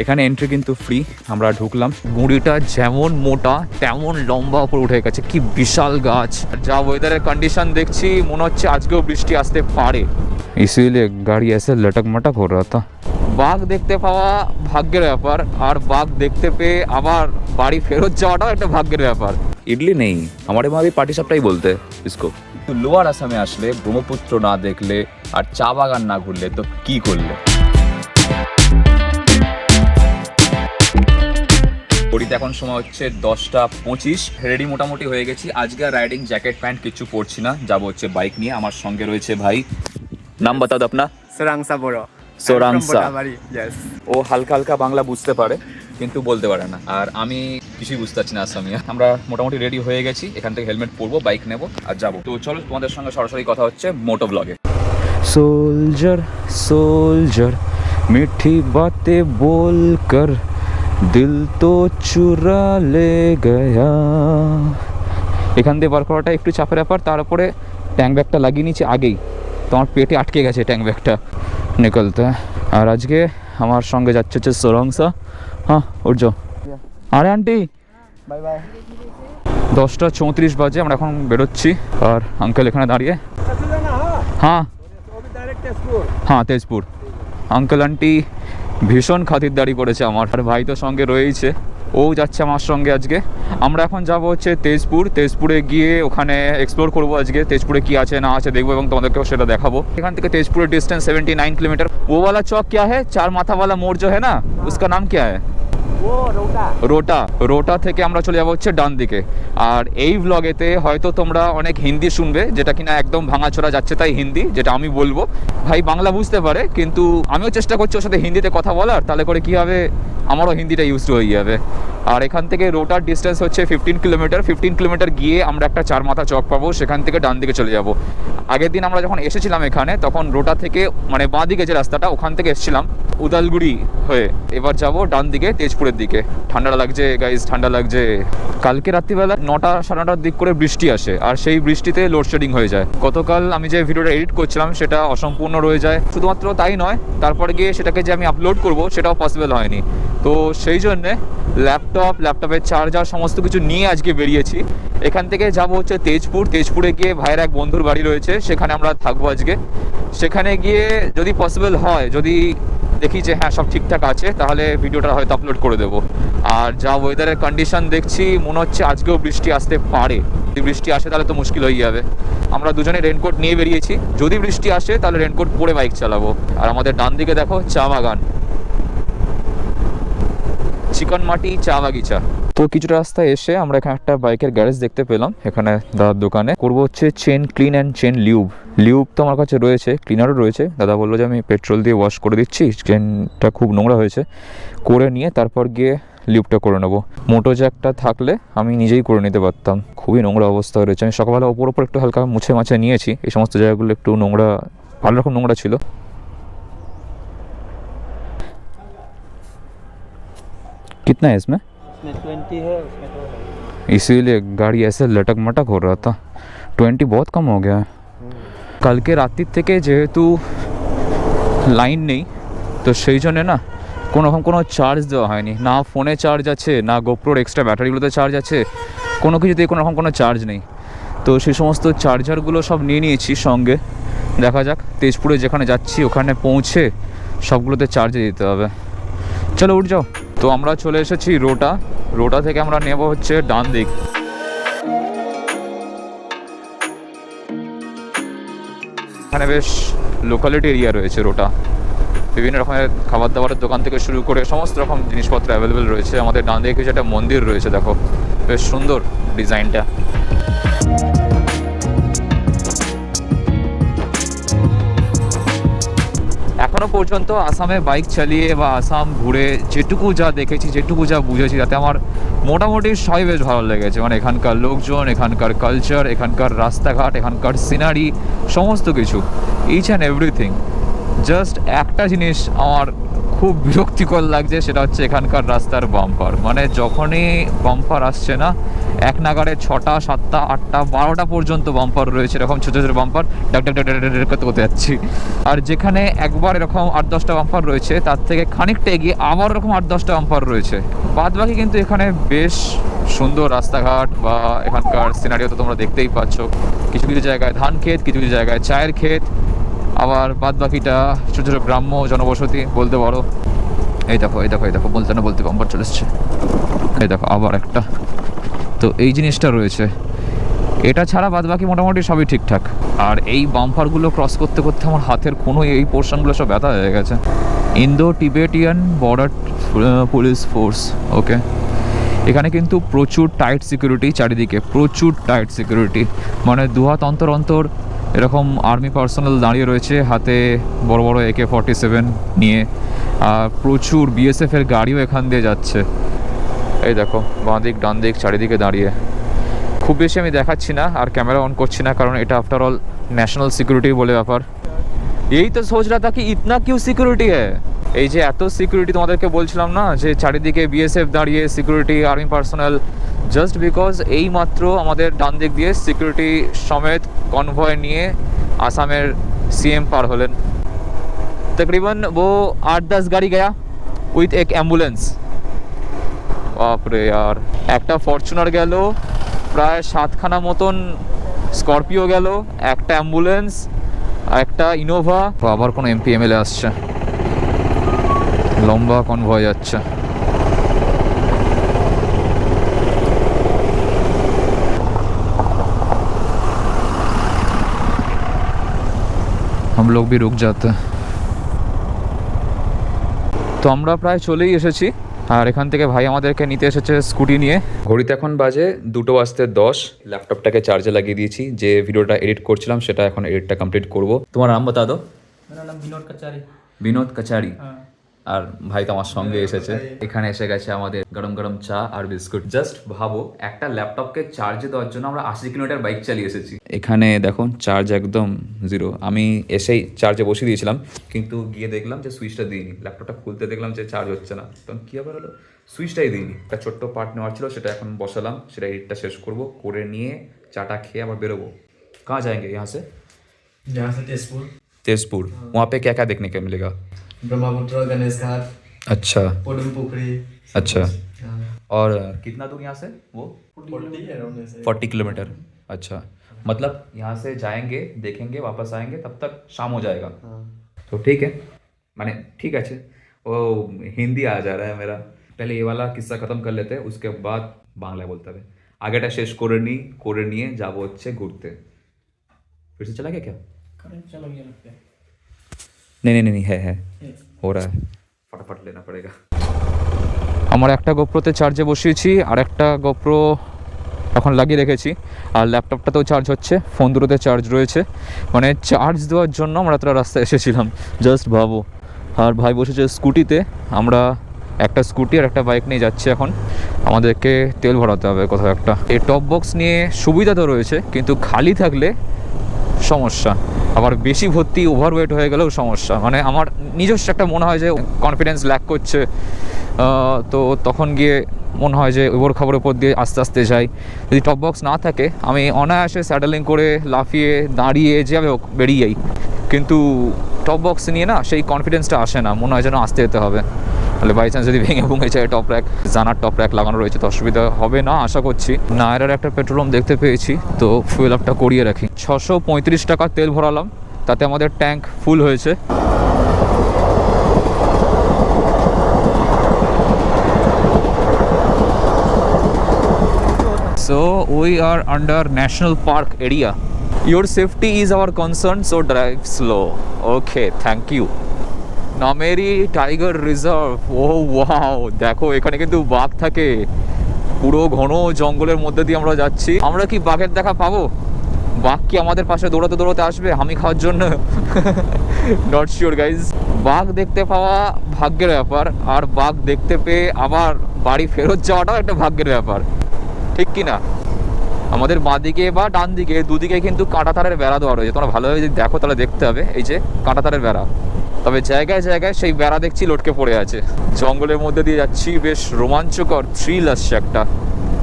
এখানে এন্ট্রি কিন্তু ফ্রি। আমরা ঢুকলাম। গুঁড়িটা যেমন মোটা তেমন লম্বা উপর উঠে গেছে, কি বিশাল গাছ। যা ওয়েদারের কন্ডিশন দেখছি মনে হচ্ছে আজকেও বৃষ্টি আসতে পারে, ইসিলিয়ে গাড়ি এসে লটক মটক হো রহা থা। বাঘ দেখতে পাওয়া ভাগ্যের ব্যাপার, আর বাঘ দেখতে পেয়ে আবার বাড়ি ফেরত যাওয়াটাও একটা ভাগ্যের ব্যাপার। ইডলি নেই हमारे वहाँ भी पार्टी सप्ताही बोलते हैं इसको। তো লোয়ার আসামে আসলে ব্রহ্মপুত্র না দেখলে আর চা বাগান না ঘুরলে তো কি করলে। ঘড়িতে এখন সময় হচ্ছে 10:25। রেডি মোটামুটি হয়ে গেছি। আজকে আর রাইডিং জ্যাকেট প্যান্ট কিছু পরছি না, যাবো হচ্ছে বাইক নিয়ে। আমার সঙ্গে রয়েছে ভাই, নাম বাতাও আপনা। সোরাংসা বড়। সোরাংসা। ইয়েস। ও হালকা হালকা বাংলা বুঝতে পারে কিন্তু বলতে পারে না, আর আমি কিছুই বুঝতে পারছি না আসামিয়া। আমরা মোটামুটি রেডি হয়ে গেছি, এখান থেকে হেলমেট পরবো, বাইক নেবো আর যাবো। তো চলো তোমাদের সঙ্গে সরাসরি কথা হচ্ছে মোটো ব্লগে। সোলজার সোলজার মিঠি বাতে बोल कर দিল তো চুরা লে গয়া। এখান দিয়ে বার করাটা একটু চাপের ব্যাপার, তার উপরে ট্যাঙ্ক ব্যাগটা লাগিয়ে নিচ্ছি আগেই, তোমার পেটে আটকে গেছে ট্যাঙ্ক ব্যাগটা নিকলতে। আর আজকে আমার সঙ্গে যাচ্ছে হচ্ছে সোরাংসা। হ্যাঁ উঠ যাও। আরে আন্টি বাই বাই। 10:34 বাজে, আমরা এখন বেরোচ্ছি। আর আঙ্কেল এখানে দাঁড়িয়ে। হ্যাঁ হ্যাঁ তেজপুর। আঙ্কেল আন্টি ভীষণ খাতিরদারি করেছে আমার, আর ভাই তো সঙ্গে রয়েছে, ও যাচ্ছে আমার সঙ্গে আজকে। আমরা এখন যাব হচ্ছে তেজপুর। তেজপুরে গিয়ে ওখানে এক্সপ্লোর করবো আজকে, তেজপুরে কি আছে না আছে দেখবো এবং তোমাদেরকেও সেটা দেখাবো। এখান থেকে তেজপুরের ডিস্টেন্স 79 কিলোমিটার। वो वाला चौक क्या है, चार माथा वाला मोड़ जो है ना, उसका नाम क्या है? রোটা। রোটা থেকে আমরা চলে যাবো হচ্ছে ডান দিকে। আর এই ব্লগেতে হয়তো তোমরা অনেক হিন্দি শুনবে, যেটা কিনা একদম ভাঙাচোরা যাচ্ছে তাই হিন্দি, যেটা আমি বলবো। ভাই বাংলা বুঝতে পারে, কিন্তু আমিও চেষ্টা করছি ওর সাথে হিন্দিতে কথা বলার, তাহলে করে কি হবে আমারও হিন্দিটা ইউজ হয়ে যাবে। আর এখান থেকে রোটার ডিস্টেন্স হচ্ছে 15 কিলোমিটার। 15 কিলোমিটার গিয়ে আমরা একটা চার মাথা চক পাবো, সেখান থেকে ডান দিকে চলে যাব। আগের দিন আমরা যখন এসেছিলাম এখানে, তখন রোটা থেকে মানে বাঁ দিকে যে রাস্তাটা, ওখান থেকে এসেছিলাম উদালগুড়ি হয়ে। এবার যাব ডান দিকে তেজপুরের দিকে। ঠান্ডা লাগছে গাইজ, ঠান্ডা লাগছে। কালকে রাত্রিবেলা 9টা সাড়ে 9টার দিক করে বৃষ্টি আসে, আর সেই বৃষ্টিতে লোডশেডিং হয়ে যায়। গতকাল আমি যে ভিডিওটা এডিট করছিলাম সেটা অসম্পূর্ণ রয়ে যায়। শুধুমাত্র তাই নয়, তারপরে গিয়ে সেটাকে যে আমি আপলোড করব সেটাও পসিবল হয়নি। তো সেই জন্যে ল্যাপটপের চার্জার সমস্ত কিছু নিয়ে আজকে বেরিয়েছি। এখান থেকে যাব হচ্ছে তেজপুর। তেজপুরে গিয়ে ভাইয়ের এক বন্ধুর বাড়ি রয়েছে, সেখানে আমরা থাকবো আজকে। সেখানে গিয়ে যদি পসিবল হয়, যদি দেখি যে হ্যাঁ সব ঠিকঠাক আছে, তাহলে ভিডিওটা হয়তো আপলোড করে দেবো। আর যা ওয়েদারের কন্ডিশন দেখছি মনে হচ্ছে আজকেও বৃষ্টি আসতে পারে। যদি বৃষ্টি আসে তাহলে তো মুশকিল হয়ে যাবে। আমরা দুজনে রেনকোট নিয়ে বেরিয়েছি, যদি বৃষ্টি আসে তাহলে রেনকোট পরে বাইক চালাবো। আর আমাদের ডান দিকে দেখো চা বাগান, চিকন মাটি চা বাগিচা। তো কিছুটা রাস্তা এসে আমরা এখানে একটা বাইকের গ্যারেজ দেখতে পেলাম। এখানে দাদার দোকানে করবো হচ্ছে chain clean and chain lube তো আমার কাছে রয়েছে, ক্লিনারও রয়েছে। দাদা বললো যে আমি পেট্রোল দিয়ে ওয়াশ করে দিচ্ছি, চেনটা খুব নোংরা হয়েছে, করে নিয়ে তারপর গিয়ে লিউবটা করে নেবো। মোটো জ্যাকটা থাকলে আমি নিজেই করে নিতে পারতাম, খুবই নোংরা অবস্থা রয়েছে। আমি সকালবেলা ওপর একটু হালকা মুছে মাছে নিয়েছি, এই সমস্ত জায়গাগুলো একটু নোংরা, ভালো রকম নোংরা ছিল। कितना है इसमें? 20 है, उसमें तो है। इसीलिए गाड़ी ऐसे लटक मटक हो रहा था। 20 बहुत कम हो गया है। কালকে রাত্রির থেকে যেহেতু লাইন নেই, তো সেই জন্যে না কোনো চার্জ দেওয়া হয়নি, না ফোনে চার্জ আছে, না গোপ্রোর এক্সট্রা ব্যাটারিগুলোতে চার্জ আছে, কোনো কিছুতেই কোনো চার্জ নেই। তো সেই সমস্ত চার্জারগুলো সব নিয়ে নিয়েছি সঙ্গে। দেখা যাক তেজপুরে যেখানে যাচ্ছি ওখানে পৌঁছে সবগুলোতে চার্জে দিতে হবে। চলো উঠ যাও। তো আমরা চলে এসেছি রোটা থেকে আমরা নেব হচ্ছে ডান দিক। এখানে বেশ লোকালিটি এরিয়া রয়েছে রোটা, বিভিন্ন রকমের খাবার দাবারের দোকান থেকে শুরু করে সমস্ত রকম জিনিসপত্র অ্যাভেলেবেল রয়েছে। আমাদের ডান দিকে কিছু একটা মন্দির রয়েছে, দেখো বেশ সুন্দর ডিজাইনটা। এখনো পর্যন্ত আসামে বাইক চালিয়ে বা আসাম ঘুরে যেটুকু যা দেখেছি, যেটুকু যা বুঝেছি, তাতে আমার মোটামুটি সবই বেশ ভালো লেগেছে। মানে এখানকার লোকজন, এখানকার কালচার, এখানকার রাস্তাঘাট, এখানকার সিনারি, সমস্ত কিছু, ইচ অ্যান্ড এভরিথিং। জাস্ট একটা জিনিস আমার খুব বিরক্তিকর লাগছে সেটা হচ্ছে এখানকার রাস্তার বাম্পার। মানে যখনই বাম্পার আসছে না, এক নাগারে 6টা 7টা 8টা 12টা পর্যন্ত বাম্পার রয়েছে, এরকম ছোটো ছোটো বাম্পার ডাক ডাক ডাক ডাক ডাক করতে করতে যাচ্ছি। আর যেখানে একবার এরকম 8-10টা বাম্পার রয়েছে, তার থেকে খানিকটা এগিয়ে আবার এরকম 8-10টা বাম্পার রয়েছে। বাদ বাকি কিন্তু এখানে বেশ সুন্দর রাস্তাঘাট বা এখানকার সিনারিও তো তোমরা দেখতেই পাচ্ছ। কিছু কিছু জায়গায় ধান ক্ষেত, কিছু কিছু জায়গায় চায়ের ক্ষেত, আবার বাদ বাকিটা ছোটো ছোটো গ্রাম্য জনবসতি বলতে পারো। এই দেখো এই দেখো এই দেখো, বলতে না বলতে বাম্পার চলে এসছে। এই দেখো আবার একটা। তো এই জিনিসটা রয়েছে, এটা ছাড়া বাদ বাকি মোটামুটি সবই ঠিকঠাক। আর এই বাম্পারগুলো ক্রস করতে করতে আমার হাতের কোনো এই পোর্শনগুলো সব ব্যথা হয়ে গেছে। Indo Tibetan border police force, okay. এখানে কিন্তু প্রচুর টাইট সিকিউরিটি চারিদিকে, প্রচুর টাইট সিকিউরিটি। মানে 2 হাত অন্তর অন্তর এরকম আর্মি পার্সোনাল দাঁড়িয়ে রয়েছে, হাতে বড় বড় AK-47 নিয়ে। আর প্রচুর বিএসএফের গাড়িও এখান দিয়ে যাচ্ছে। এই দেখো বাঁ দিক ডান দিক চারিদিকে দাঁড়িয়ে। খুব বেশি আমি দেখাচ্ছি না আর ক্যামেরা অন করছি না, কারণ এটা আফটার অল ন্যাশনাল সিকিউরিটি বলে ব্যাপার। এই তো সোচ রা থা কি ইতনা কিউ সিকিউরিটি হ্যায়। এই যে এত সিকিউরিটি তোমাদেরকে বলছিলাম না, যে চারিদিকে বিএসএফ দাঁড়িয়ে, security army personal, just because এই মাত্র আমাদের ডান দিক দিয়ে সিকিউরিটি সমেত কনভয় নিয়ে আসামের সিএম পার হলেন। তকরিবন वो 8-10 গাড়ি গয়া উইথ এক অ্যাম্বুলেন্স। বাপরে यार, একটা ফরচুনার গেল, প্রায় 7খানা মতন স্করপিও গেল, একটা অ্যাম্বুলেন্স, একটা ইনোভা। আবার কোনো এমপি এমএলএ আসছে, লম্বা কনভয় যাচ্ছে। हम लोग भी रुक जाते हैं। তো আমরা প্রায় চলেই এসেছি। আর এখান থেকে ভাই আমাদেরকে নিতে এসেছে স্কুটি নিয়ে। ঘড়িতে এখন বাজে 2:10। ল্যাপটপটাকে চার্জে লাগিয়ে দিয়েছি। যে ভিডিওটা এডিট করছিলাম সেটা এখন এডিটটা কমপ্লিট করব। তোমার নাম বতা দো। मेरा नाम विनोद कचारी। বিনোদ কাচারি। हाँ। আর ভাই তো আমার সঙ্গে এসেছে। এখানে এসে গেছে আমাদের গরম গরম চা আর বিস্কুট। জাস্ট ভাবো, একটা ল্যাপটপকে চার্জে দেওয়ার জন্য আমরা 80 কিলোমিটার বাইক চালিয়ে এসেছি। এখানে দেখো চার্জ একদম 0। আমি এসেই চার্জে বসিয়ে দিয়েছিলাম, কিন্তু গিয়ে দেখলাম যে সুইচটা দিইনি। ল্যাপটপটা খুলতে দেখলাম যে চার্জ হচ্ছে না। তখন কী আবার হলো, সুইচটাই দিইনি। একটা ছোট্ট পার্ট নেওয়ার ছিল, সেটা এখন বসালাম, সেটা এডিটটা শেষ করবো, করে নিয়ে চাটা খেয়ে আবার বেরোবো। কাহা যাएंगे यहाँ से? यहाँ से तेजपुर। तेजपुर। वहाँ पे क्या क्या देखने को मिलेगा? ब्रह्मपुत्र, गणेश घाट, अच्छा पोडुम पुखरी। अच्छा। हाँ। और कितना दूर यहाँ से वो? 40 किलोमीटर। अच्छा, मतलब यहाँ से जाएंगे, देखेंगे, वापस आएंगे, तब तक शाम हो जाएगा। हाँ। तो ठीक है, माने ठीक है। वो हिंदी आ जा रहा है मेरा। पहले ये वाला किस्सा ख़त्म कर लेते हैं, उसके बाद बांग्ला बोलते हैं। আগেটা শেষ করে নিয়ে যাবো হচ্ছে ঘুরতে। फिर से चला गया क्या? चलो ये लगता है। नहीं है हो रहा है, फटाफट लेना पड़ेगा। আমার একটা গোপ্রোতে চার্জে বসিয়েছি, আর একটা গোপ্রো এখন লাগিয়ে রেখেছি, আর ল্যাপটপটাতেও চার্জ হচ্ছে, ফোন দুটোতে চার্জ রয়েছে। মানে চার্জ দেওয়ার জন্য আমরা এতটা রাস্তায় এসেছিলাম, জাস্ট ভাবো। আর ভাই বসেছে স্কুটিতে, আমরা একটা স্কুটি আর একটা বাইক নিয়ে যাচ্ছি। এখন আমাদেরকে তেল ভরাতে হবে কোথাও একটা। এই টপ বক্স নিয়ে সুবিধা তো রয়েছে, কিন্তু খালি থাকলে সমস্যা। আবার বেশি ভর্তি ওভারওয়েট হয়ে গেলেও সমস্যা। মানে আমার নিজস্ব একটা মনে হয় যে কনফিডেন্স ল্যাক করছে, তো তখন গিয়ে মনে হয় যে ওর খবরের উপর দিয়ে আস্তে আস্তে যাই। যদি টপ বক্স না থাকে, আমি অনায়াসে স্যাডেলিং করে লাফিয়ে দাঁড়িয়ে যেভাবে হোক বেরিয়ে যাই, কিন্তু টপ বক্স নিয়ে না সেই কনফিডেন্সটা আসে না, মনে হয় যেন আসতে যেতে হবে। তাহলে বাই চান্স যদি ভেঙে ভুঙে যায় টপ র্যাক, জানার টপ র্যাক লাগানো রয়েছে, তো অসুবিধা হবে না আশা করছি। নায়রার একটা পেট্রোল পাম্প দেখতে পেয়েছি, তো ফুয়েল আপটা করিয়ে রাখি। 635 টাকা তেল ভরালাম, তাতে আমাদের ট্যাঙ্ক ফুল হয়েছে। So we are under National Park area. Your safety is our concern, so drive slow. Okay, thank you. Nameri tiger reserve. ও ওয়াও, দেখো এখানে কিন্তু বাঘ থাকে। পুরো ঘন জঙ্গলের মধ্যে দিয়ে আমরা যাচ্ছি। আমরা কি বাঘের দেখা পাবো? বাঘ কি আমাদের পাশে দৌড়াতে দৌড়াতে আসবে হামি খাওয়ার জন্য? Not sure guys. বাঘ দেখতে পাওয়া ভাগ্যের ব্যাপার, আর বাঘ দেখতে পেয়ে আবার বাড়ি ফেরত যাওয়াটাও একটা ভাগ্যের ব্যাপার, ঠিক কি না? আমাদের বাঁ দিকে বা ডান দিকে দুদিকে কিন্তু কাঁটাতারের বেড়া দেওয়া রয়েছে। তোমরা ভালোভাবে যদি দেখো তাহলে দেখতে হবে, এই যে কাঁটাতারের বেড়া। তবে জায়গায় জায়গায় সেই বেড়া দেখছি লটকে পড়ে আছে। জঙ্গলের মধ্যে দিয়ে যাচ্ছি, বেশ রোমাঞ্চকর থ্রিল আসছে একটা।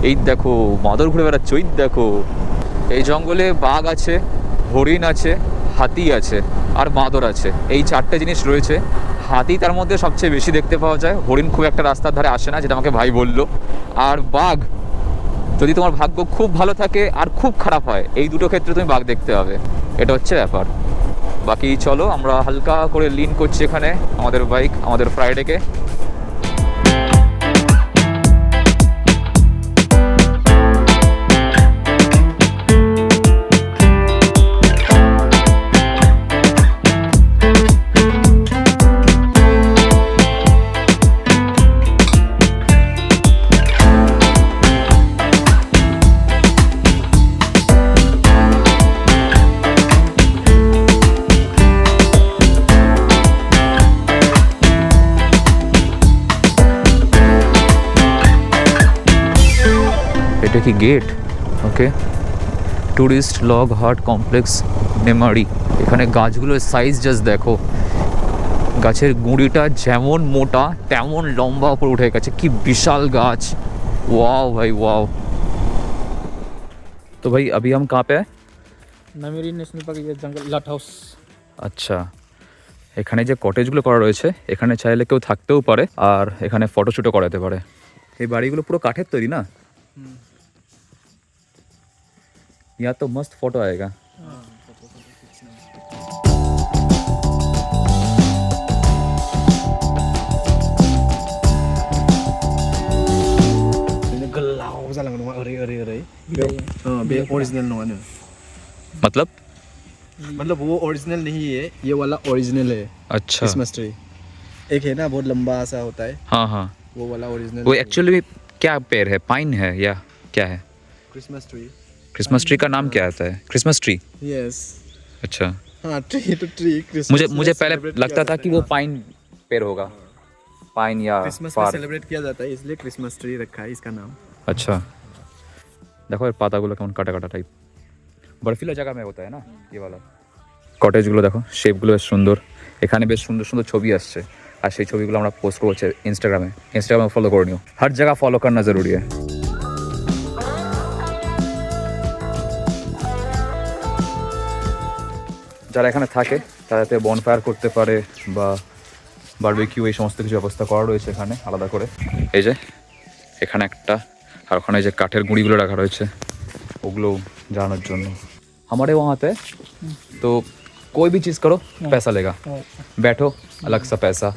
এই দেখো বাঁদর ঘুরে বেড়াচ্ছে, ওই দেখো। এই জঙ্গলে বাঘ আছে, হরিণ আছে, হাতি আছে আর বাঁদর আছে, এই 4টে জিনিস রয়েছে। হাতি তার মধ্যে সবচেয়ে বেশি দেখতে পাওয়া যায়, হরিণ খুব একটা রাস্তার ধারে আসে না, যেটা আমাকে ভাই বললো। আর বাঘ, যদি তোমার ভাগ্য খুব ভালো থাকে আর খুব খারাপ হয়, এই দুটো ক্ষেত্রে তুমি বাঘ দেখতে হবে, এটা হচ্ছে ব্যাপার। বাকি চলো, আমরা হালকা করে লিন করছি এখানে আমাদের বাইক, আমাদের ফ্রাইডেকে। এটা কি গেট? ওকে, ট্যুরিস্ট লগ হাট কমপ্লেক্স মেমারি। এখানে গাছগুলোর সাইজ জাস্ট দেখো, গাছের গুঁড়িটা যেমন মোটা তেমন লম্বা উপর উঠে গেছে, কি বিশাল গাছ। ওয়াও ভাই ওয়াও। তো ভাই अभी हम कहाँ पे हैं? নামেরি ন্যাশনাল পার্ক জঙ্গল লাট হাউস। আচ্ছা, এখানে যে কটেজগুলো করা রয়েছে, এখানে চাইলে কেউ থাকতেও পারে আর এখানে ফটোশ্যুটও করাতে পারে। এই বাড়িগুলো পুরো কাঠের তৈরি না? यहाँ तो मस्त फोटो आएगा। गोलाव जालांगोन नङा ओरै ओरै ओरै बे ओरिजिनल नङा नो मतलब वो ओरिजिनल नहीं है, ये वाला ओरिजिनल है। अच्छा, क्रिसमस ट्री एक है ना, बहुत लंबा सा होता है, हाँ हाँ, वो वाला ओरिजिनल। वो एक्चुअली क्या पेड़ है, पाइन है या क्या है? Christmas tree. क्रिसमस ट्री का नाम क्या आता है? Christmas tree. यस। अच्छा, हाँ, ट्री तो ट्री। क्रिसमस मुझे पहले लगता था कि वो पाइन पेड़ होगा, पाइन या क्रिसमस में सेलिब्रेट किया जाता है, इसलिए क्रिसमस ट्री रखा है इसका नाम। अच्छा, দেখো এর পাতাগুলো কেমন কাটা কাটা টাইপ, বরফিলা জায়গা में होता है ना ये वाला। কটেজগুলো দেখো, শেপগুলো বেশ সুন্দর, এখানে বেশ সুন্দর সুন্দর ছবি আসছে, আর সেই ছবিগুলো আমরা পোস্ট করছি ইনস্টাগ্রামে ফলো করে নিও। हर जगह फॉलो करना ज़रूरी है। যারা এখানে থাকে তারা যাতে বনফায়ার করতে পারে বা বারবিকিউ, এই সমস্ত কিছু ব্যবস্থা করা রয়েছে এখানে আলাদা করে। এই যে এখানে একটা, আর ওখানে যে কাঠের গুঁড়িগুলো রাখা রয়েছে ওগুলো জ্বালানোর জন্য। हमारे वहाँ पे तो कोई भी चीज़ करो पैसा लेगा, बैठो अलग सा पैसा,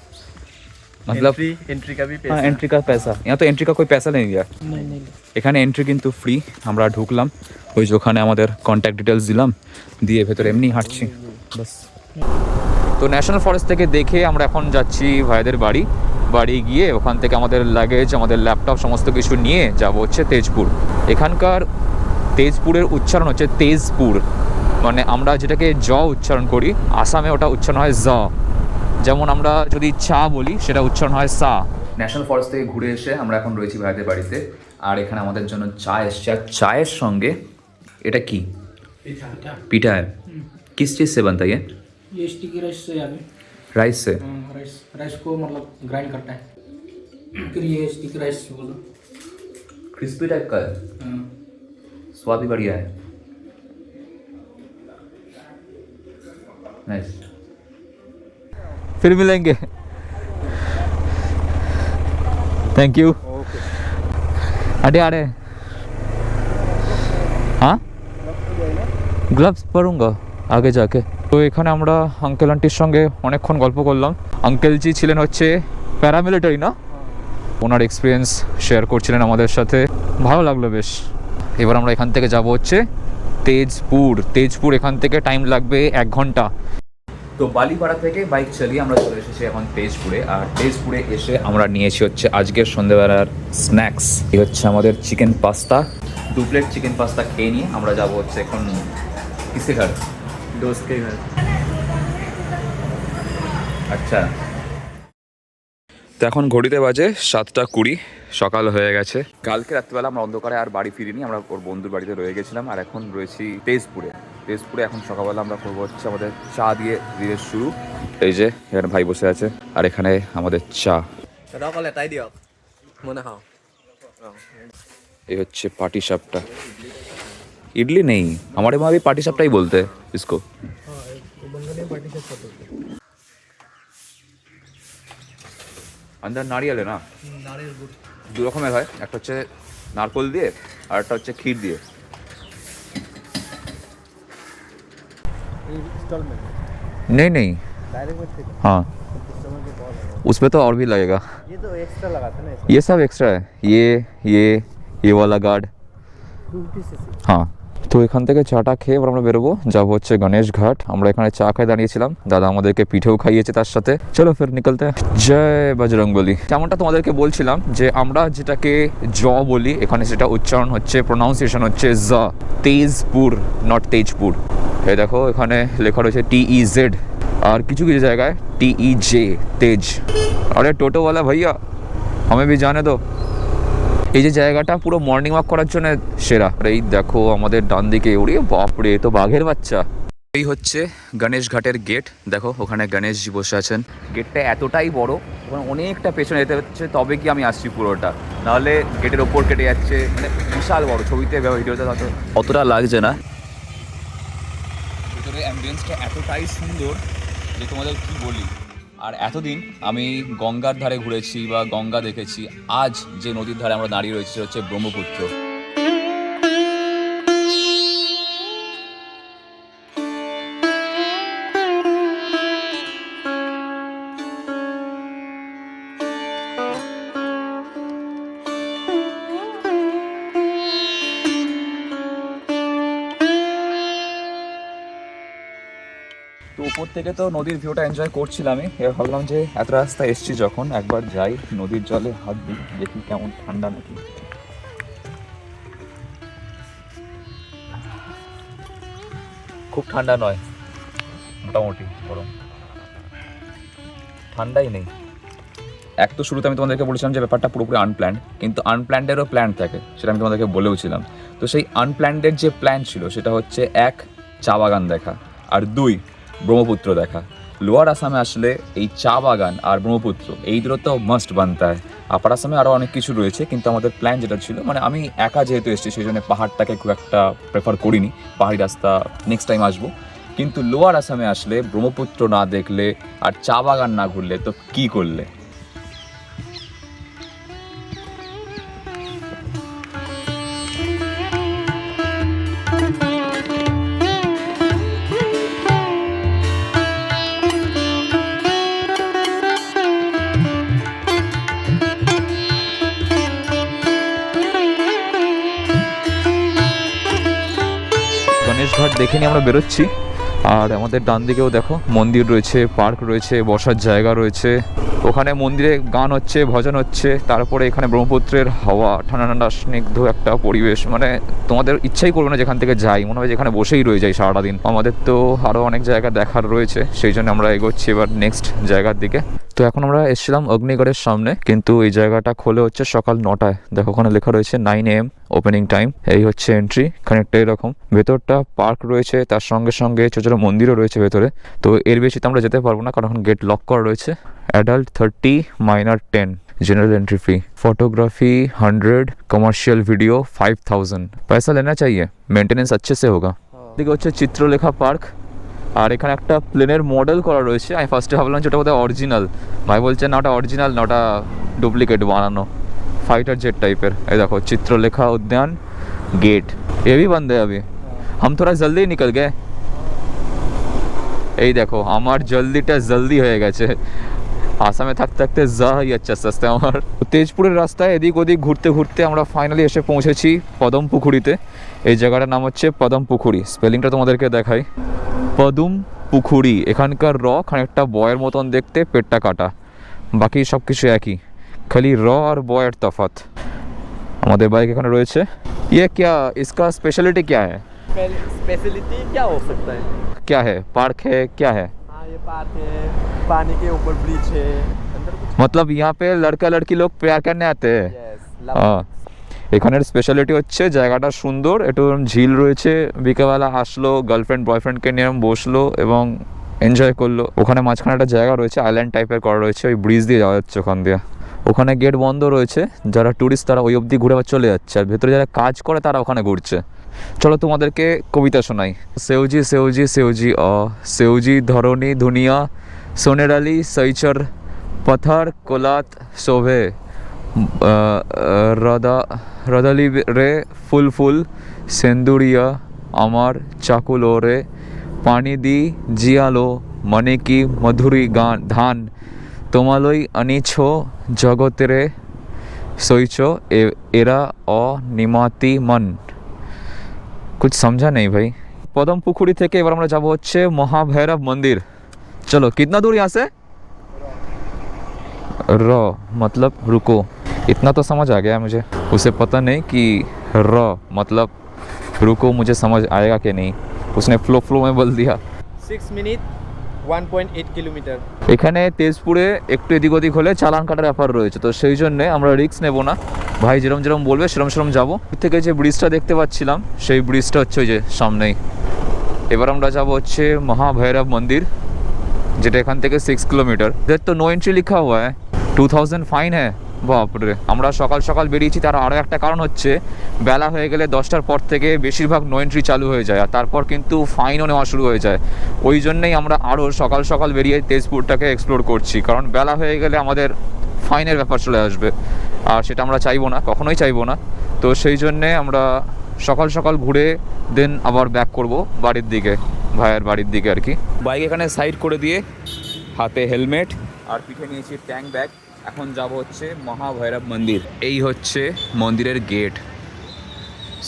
मतलब एंट्री का भी हाँ एंट्री का पैसा। यहाँ तो एंट्री का कोई पैसा नहीं लिया, এখানে এন্ট্রি কিন্তু ফ্রি। আমরা ঢুকলাম, ওই যে ওখানে আমাদের কন্ট্যাক্ট ডিটেলস দিলাম, দিয়ে ভেতরে এমনি হাঁটছি বাস। তো ন্যাশনাল ফরেস্ট থেকে দেখে আমরা এখন যাচ্ছি ভাইদের বাড়ি গিয়ে ওখান থেকে আমাদের লাগেজ, আমাদের ল্যাপটপ সমস্ত কিছু নিয়ে যাব হচ্ছে তেজপুর। এখানকার তেজপুরের উচ্চারণ হচ্ছে তেজপুর, মানে আমরা যেটাকে জ উচ্চারণ করি, আসামে ওটা উচ্চারণ হয় জ। যেমন আমরা যদি চা বলি, সেটা উচ্চারণ হয় সা। ন্যাশনাল ফরেস্ট থেকে ঘুরে এসে আমরা এখন রয়েছি ভাইদের বাড়িতে, আর এখানে আমাদের জন্য চা এসছে, আর চায়ের সঙ্গে এটা কি পিঠা है, किस चीज़ से बनता है ये स्टिकी राइस से आगे राइस से? राइस को मतलब ग्राइंड करता है, फिर ये स्टिकी राइस बोलो। क्रिस्पी टाइप का है, स्वाद भी बढ़िया है। नाइस, फिर मिलेंगे। Thank you. अरे हाँ, গ্লাভস পরুঙ্গা আগে যাকে। তো এখানে আমরা আঙ্কেল আন্টির সঙ্গে অনেকক্ষণ গল্প করলাম। আঙ্কেলজি ছিলেন হচ্ছে প্যারামিলিটারি না, ওনার এক্সপিরিয়েন্স শেয়ার করছিলেন আমাদের সাথে, ভালো লাগলো বেশ। এবার আমরা এখান থেকে যাব হচ্ছে তেজপুর। এখান থেকে টাইম লাগবে 1 ঘন্টা। তো বালিপাড়া থেকে বাইক চালিয়ে আমরা চলে এসেছি এখন তেজপুরে, আর তেজপুরে এসে আমরা নিয়েছি হচ্ছে আজকের সন্ধ্যেবেলার স্ন্যাক্স। এই হচ্ছে আমাদের chicken pasta, 2 plate chicken pasta খেয়ে নিয়ে আমরা যাব হচ্ছে এখন किसके घर? दोस्त के घर। अच्छा, তো এখন ঘড়িতে বাজে 7:20, সকাল হয়ে গেছে। কালকে রাত্রিবেলা আমরা অন্ধকারে আর বাড়ি ফিরিনি, আমরা ওর বন্ধুর বাড়িতে রয়ে গেছিলাম। আর এখন রয়েছি তেজপুরে। এখন সকালবেলা আমরা করবো হচ্ছে আমাদের চা দিয়ে দিনের শুরু। এই যে এখানে ভাই বসে আছে, আর এখানে আমাদের চা। এই হচ্ছে পাটি সাপটা। इडली नहीं, हमारे वहाँ भी पाटी सापटा ही बोलते हैं इसको। अंदर नारियल है ना, दो रकमेर হয়, একটা হচ্ছে নারকোল দিয়ে আর একটা হচ্ছে ক্ষীর দিয়ে। नहीं हाँ, उसमें तो और भी लगेगा। ये तो एक्स्ट्रा लगाते ना, ये सब एक्स्ट्रा है, ये वाला गार्ड। 250cc। हाँ, তো এখান থেকে চাটা খেয়ে এবার আমরা বেরোবো, যাবো হচ্ছে গণেশ ঘাট। আমরা এখানে চা খাই দাঁড়িয়েছিলাম, দাদা আমাদেরকে পিঠেও খাইয়েছে তার সাথে। চলো ফের নিকলতে। জয় বজরংবলী। যেমনটা তোমাদেরকে বলছিলাম যে আমরা যেটাকে জ বলি, এখানে সেটা উচ্চারণ হচ্ছে, প্রোনাউন্সিয়েশন হচ্ছে জ, তেজপুর, নট তেজপুর। এই দেখো এখানে লেখা রয়েছে TEZ, আর কিছু কিছু জায়গায় TEJ, তেজ। আরে টোটোওয়ালা ভাইয়া, আমি भी जाने दो। এই যে জায়গাটা পুরো মর্নিং ওয়াক করার জন্য সেরা। এই দেখো আমাদের ডান দিকে, ওরে বাপরে, তো বাঘের বাচ্চা। এই হচ্ছে গণেশ ঘাটের গেট, দেখো ওখানে গণেশজি বসে আছেন। গেটটা এতটাই বড়, ওখানে অনেকটা পেছনে যেতে হচ্ছে তবে কি আমি আসছি পুরোটা, নাহলে গেটের ওপর কেটে যাচ্ছে। মানে বিশাল বড়, ছবিতে ভিডিওতে অতটা লাগছে না। ভিতরে অ্যাম্বিয়েন্সটা এতটাই সুন্দর যে তোমাদের কি বলি। আর এতদিন আমি গঙ্গার ধারে ঘুরেছি বা গঙ্গা দেখেছি, আজ যে নদীর ধারে আমরা দাঁড়িয়ে রয়েছি সেটা হচ্ছে ব্রহ্মপুত্র। তো উপর থেকে তো নদীর ভিউটা এনজয় করছিলামই, এবার ভাবলাম যে এত রাস্তা এসছি যখন, একবার যাই নদীর জলে হাত দিই, দেখি কেমন ঠান্ডা নাকি। খুব ঠান্ডা নয়, মোটামুটি গরম, ঠান্ডাই নেই। এক তো শুরুতে আমি তোমাদেরকে বলেছিলাম যে ব্যাপারটা পুরোপুরি আনপ্ল্যান্ড, কিন্তু আনপ্ল্যান্ডেরও প্ল্যান থাকে, সেটা আমি তোমাদেরকে বলেওছিলাম। তো সেই আনপ্ল্যান্ডের যে প্ল্যান ছিল সেটা হচ্ছে 1, চা বাগান দেখা, আর 2, ব্রহ্মপুত্র দেখা। লোয়ার আসামে আসলে এই চা বাগান আর ব্রহ্মপুত্র এই দুটো তো মাস্ট বানতে হয়। আপার আসামে আরও অনেক কিছু রয়েছে, কিন্তু আমাদের প্ল্যান যেটা ছিল, মানে আমি একা যেহেতু এসেছি সেই জন্য পাহাড়টাকে খুব একটা প্রেফার করিনি, পাহাড়ি রাস্তা নেক্সট টাইম আসবো। কিন্তু লোয়ার আসামে আসলে ব্রহ্মপুত্র না দেখলে আর চা বাগান না ঘুরলে তো কী করলে। গণেশ ঘাট দেখে নিয়ে আমরা বেরোচ্ছি, আর আমাদের ডান দিকেও দেখো মন্দির রয়েছে, পার্ক রয়েছে, বসার জায়গা রয়েছে। ওখানে মন্দিরে গান হচ্ছে, ভজন হচ্ছে, তারপরে এখানে ব্রহ্মপুত্রের হাওয়া, ঠান্ডা ঠান্ডা স্নিগ্ধ একটা পরিবেশ। মানে তোমাদের ইচ্ছাই করবে না যেখান থেকে যাই, মনে হয় যেখানে বসেই রয়ে যাই সারাটা দিন। আমাদের তো আরও অনেক জায়গা দেখার রয়েছে, সেই জন্য আমরা এগোচ্ছি এবার নেক্সট জায়গার দিকে। তো এখন আমরা এসেছিলাম অগ্নিগড়ের সামনে, কিন্তু এই জায়গাটা খোলে হচ্ছে সকাল 9টায়। দেখো ওখানে লেখা রয়েছে 9 AM ওপেনিং টাইম। এই হচ্ছে এন্ট্রি, খানিকটা এরকম। ভেতরটা পার্ক রয়েছে, তার সঙ্গে সঙ্গে ছোটো ছোটো মন্দিরও রয়েছে ভেতরে। তো এর বেশি তো আমরা যেতে পারবো না, কারণ এখন গেট লক করা রয়েছে। Adult 30, minor 10, general entry fee, photography 100, commercial video 5000। पैसा लेना चाहिए, मेंटेनेंस अच्छे से होगा। देखो হচ্ছে চিত্রলেখা পার্ক, আর এখানে একটা প্লেনের মডেল করা রয়েছে। আমি ফার্স্টে ভাবলাম যে ওটা বোধহয় অরিজিনাল, ভাই বলছে না ওটা অরিজিনাল না, ওটা ডুপ্লিকেট বানানো, फाइटर जेट टाइपर। ये देखो चित्रलेखा उद्यान गेट, ये भी बंद है अभी। हम थोड़ा जल्दी निकल गए। এই দেখো আমার জলদি হয়ে গেছে, আসামে থাকতে থাকতে যাই আচ্ছা আস্তে আমার। তেজপুরের রাস্তায় এদিক ওদিক ঘুরতে ঘুরতে আমরা ফাইনালি এসে পৌঁছেছি পদম পুকুরিতে। এই জায়গাটার নাম হচ্ছে পদম পুকুরি, স্পেলিংটা তোমাদেরকে দেখাই, পদম পুকুরি। এখানকার র খানিকটা বয়ের মতন দেখতে, পেটটা কাটা, বাকি সব কিছু একই, খালি র আর বয়ের তফাৎ। আমাদের বাইক এখানে রয়েছে। ये क्या इसका स्पेशलिटी क्या है? स्पेशलिटी क्या हो सकता है? क्या है? पार्क है, क्या है? हाँ ये पार्क है, पानी के ऊपर ब्रिज है, अंदर कुछ मतलब यहाँ पे लड़का लड़की लोग प्यार करने आते हैं हाँ এখানের স্পেশালিটি হচ্ছে জায়গাটা সুন্দর, একটু ঝিল রয়েছে, বিকেলবেলা আসলো গার্লফ্রেন্ড বয়ফ্রেন্ডকে নিয়ে বসলো এবং এনজয় করলো। ওখানে মাঝখানে একটা জায়গা রয়েছে আইল্যান্ড টাইপের করা রয়েছে, ওই ব্রিজ দিয়ে যাওয়া যাচ্ছে ওখান দিয়ে। ওখানে গেট বন্ধ রয়েছে, যারা ট্যুরিস্ট তারা ওই অবধি ঘুরে আবার চলে যাচ্ছে, আর ভেতরে যারা কাজ করে তারা ওখানে ঘুরছে। চলো তোমাদেরকে কবিতা শোনাই। সেউজি সেউজি সেউজি সেউজি ধরণী ধুনিয়া সোনের আলী সৈচর পথার কোলাত শোভে রদালি রে ফুল ফুল সেন্দুরিয়া আমার চাকুলো রে পানি দি জিয়ালো মনে কি মধুরী গান ধান তোমালই আনিছ জগতেরে সইচ এরা অনিমাতি মন। कुछ समझा नहीं भाई। पदम पुखुरी থেকে এবার আমরা যাব হচ্ছে মহাভৈরব मंदिर। चलो कितना दूर यहाँ से? र मतलब रुको, इतना तो समझ आ गया मुझे। उसे पता नहीं कि र मतलब रुको मुझे समझ आएगा कि नहीं, उसने फ्लो में बोल दिया। 6 মিনিট 1.8 কিলোমিটার। এখানে তেজপুরে একটু এদিক ওদিক হলে চালান কাটার ব্যাপার রয়েছে, তো সেই জন্যে আমরা রিস্ক নেব না, ভাই যেরম বলবে সেরম যাবো। থেকে যে ব্রিজটা দেখতে পাচ্ছিলাম সেই ব্রিজটা হচ্ছে ওই যে সামনেই। এবার আমরা যাব হচ্ছে মহাভৈরব মন্দির, যেটা এখান থেকে 6 কিলোমিটার। এদের তো নো এন্ট্রি লিখা हुआ है, 2000 ফাইন হ্যাঁ। বাপরে, আমরা সকাল সকাল বেরিয়েছি, তার আরও একটা কারণ হচ্ছে বেলা হয়ে গেলে 10টার পর থেকে বেশিরভাগ নো এন্ট্রি চালু হয়ে যায়, আর তারপর কিন্তু ফাইনও নেওয়া শুরু হয়ে যায়। ওই জন্যেই আমরা আরও সকাল সকাল বেরিয়ে তেজপুরটাকে এক্সপ্লোর করছি, কারণ বেলা হয়ে গেলে আমাদের ফাইনের ব্যাপার চলে আসবে, আর সেটা আমরা চাইবো না, কখনোই চাইবো না। তো সেই জন্যে আমরা সকাল সকাল ঘুরে দেন আবার ব্যাক করব বাড়ির দিকে, ভাইয়ের বাড়ির দিকে আর কি। বাইক এখানে সাইড করে দিয়ে হাতে হেলমেট আর পিঠে নিয়েছি ট্যাঙ্ক ব্যাগ। এখন যাব হচ্ছে মহাভৈরব মন্দির। এই হচ্ছে মন্দিরের গেট,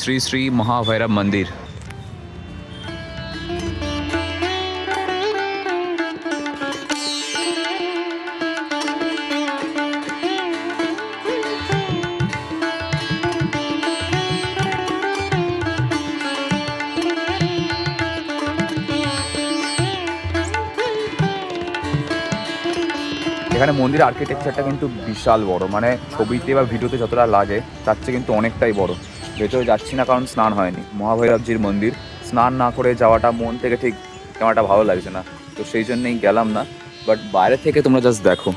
শ্রী শ্রী মহাভৈরব মন্দির। এখানে মন্দির আর্কিটেকচারটা কিন্তু বিশাল বড়, মানে ছবিতে বা ভিডিওতে যতটা লাগে তার চেয়ে কিন্তু অনেকটাই বড়। ভেতরে যাচ্ছি না কারণ স্নান হয়নি, মহাভৈরবজির মন্দির স্নান না করে যাওয়াটা মন থেকে ঠিক তেমন একটা ভালো লাগছে না, তো সেই জন্যই গেলাম না। বাট বাইরে থেকে তোমরা জাস্ট দেখো,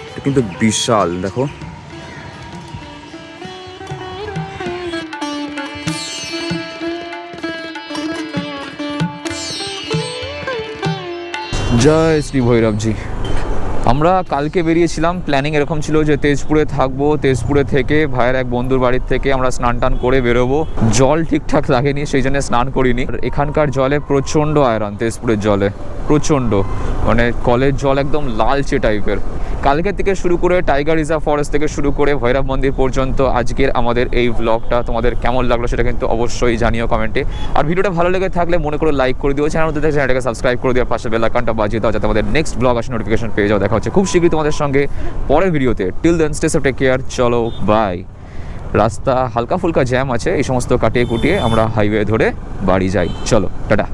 এটা কিন্তু বিশাল। দেখো জয় শ্রী ভৈরবজি। আমরা কালকে বেরিয়েছিলাম, প্ল্যানিং এরকম ছিল যে তেজপুরে থাকবো, তেজপুরে থেকে ভাইয়ের এক বন্ধুর বাড়ির থেকে আমরা স্নান টান করে বেরোবো। জল ঠিকঠাক লাগেনি, সেই জন্য স্নান করিনি। এখানকার জলে প্রচণ্ড আয়রন, তেজপুরের জলে প্রচণ্ড, মানে কলের জল একদম লালচে টাইপের। কালকে থেকে শুরু করে টাইগার রিজার্ভ ফরেস্ট থেকে শুরু করে ভৈরব মন্দির পর্যন্ত আজকের আমাদের এই ব্লগটা তোমাদের কেমন লাগলো সেটা কিন্তু অবশ্যই জানিও কমেন্টে। আর ভিডিওটা ভালো লেগে থাকলে মনে করে লাইক করে দিও, চ্যানেলটাকে সাবস্ক্রাইব করে দিও, পাশে বেল আইকনটা বাজিয়ে দাও যাতে আমাদের নেক্সট ব্লগ আসে নোটিফিকেশন পেয়ে যাও। দেখা হচ্ছে খুব শীঘ্রই তোমাদের সঙ্গে পরের ভিডিওতে। Till then stay safe, take care, চলো বাই। রাস্তা হালকা ফুলকা জ্যাম আছে, এই সমস্ত কাটিয়ে কুটিয়ে আমরা হাইওয়ে ধরে বাড়ি যাই। চলো টাটা।